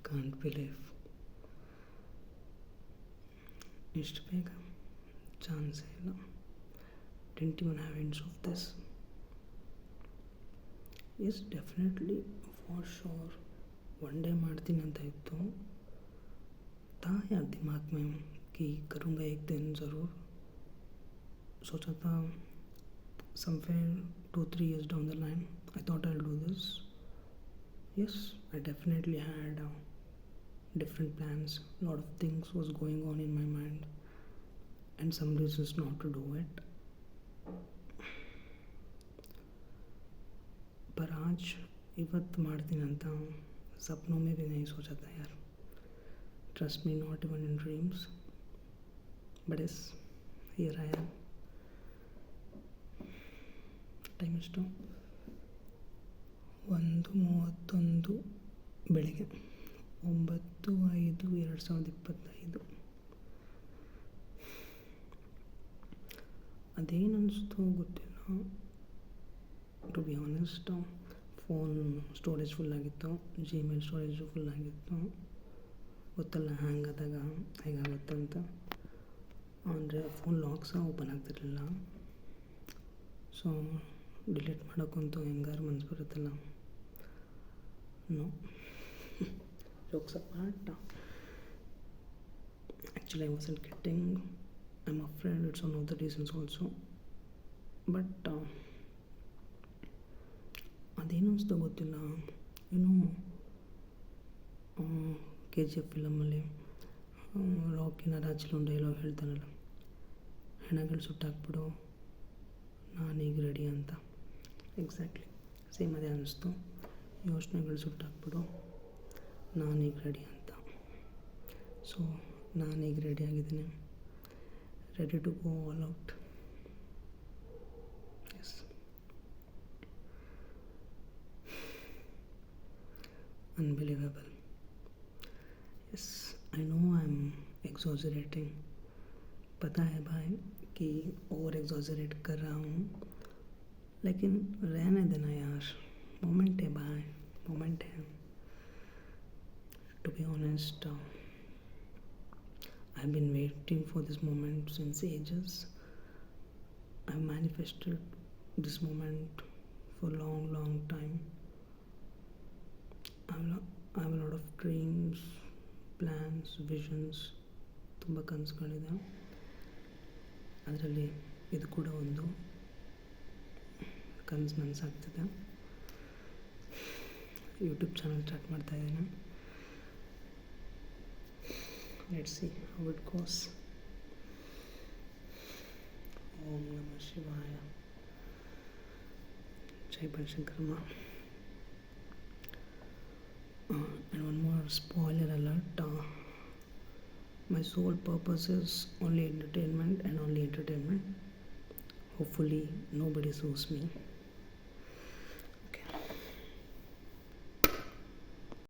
Can't believe ಇಷ್ಟು ಬೇಗ ಚಾನ್ಸೇ ಇಲ್ಲ. Didn't even have ends of this. Yes definitely for sure one day ಮಾಡ್ತೀನಿ ಅಂತ ಇತ್ತು. था यार दिमाग में कि करूँगा एक दिन ज़रूर. सोचा था somewhere 2-3 years down the line I thought I'll do this. Yes, I definitely had different plans. A lot of things was going on in my mind and some reasons not to do it. पर आज ಇವತ್ತು ಮಾಡ್ತೀನಿ ಅಂತ सपनों में भी नहीं सोचा था यार. Trust me, not even in dreams. But yes, here I am. Time ಎಷ್ಟು? 1:31 ಬೆಳಿಗ್ಗೆ 9/5/2025. ಅದೇನು ಅನಿಸ್ತು ಗೊತ್ತಿಲ್ಲ. To be honest, phone storage ಫುಲ್ಲಾಗಿತ್ತು, ಜಿಮೇಲ್ ಸ್ಟೋರೇಜು ಫುಲ್ಲಾಗಿತ್ತು. ಗೊತ್ತಲ್ಲ ಹ್ಯಾಂಗ್ ಆದಾಗ ಹೇಗಾಗುತ್ತೆ ಅಂತ. ಅಂದರೆ ಫೋನ್ ಲಾಕ್ ಸಹ ಓಪನ್ ಆಗ್ತಿರಲಿಲ್ಲ. ಸೊ ಡಿಲೀಟ್ ಮಾಡೋಕ್ಕಂತೂ ಹೆಂಗಾರು ಮನ್ಸು ಬರುತ್ತಲ್ಲ. No jokes apart, actually I wasn't getting. I am afraid it's one of the reasons also. But ಅದೇನು ಅನಿಸ್ತು ಗೊತ್ತಿಲ್ಲ. ಏನು KGF ಫಿಲಮಲ್ಲಿ ರಾಕಿನ ರಾಜ್ಲು ಡೈಲಾಗ್ ಹೇಳ್ತಾನಲ್ಲ, ಹೆಣಗಳು ಸುಟ್ಟಾಕ್ಬಿಡು ನಾನೀಗ ರೆಡಿ ಅಂತ. ಎಕ್ಸಾಕ್ಟ್ಲಿ ಸೇಮ್ ಅದೇ ಅನ್ನಿಸ್ತು. ಯೋಚನೆಗಳು ಸುಟ್ಟಾಕ್ಬಿಡು ನಾನೀಗ ರೆಡಿ ಅಂತ. ಸೊ ನಾನೀಗ ರೆಡಿ ಆಗಿದ್ದೀನಿ, ready to go all out. Yes, unbelievable. Yes, I know I am exaggerating. पता है भाई कि ओवर एग्जॉजरेट कर रहा हूँ, लेकिन रहने देना यार. मोमेंट है भाई, मोमेंट है. To be honest, I have been waiting for this moment since ages. I have manifested this moment for long time. I have a lot of dreams, plans, visions. ತುಂಬ ಕನಸುಗಳಿದೆ. ಅದರಲ್ಲಿ ಇದು ಕೂಡ ಒಂದು ಕನಸು ನನಸಾಗ್ತಿದೆ. ಯೂಟ್ಯೂಬ್ ಚಾನಲ್ ಸ್ಟಾರ್ಟ್ ಮಾಡ್ತಾಯಿದ್ದೀನಿ. Let's see how it goes. ಓಂ ನಮಃ ಶಿವಾಯ. ಜೈ Banashankaramma. And one more spoiler alert, my sole purpose is only entertainment and only entertainment. Hopefully nobody sues me.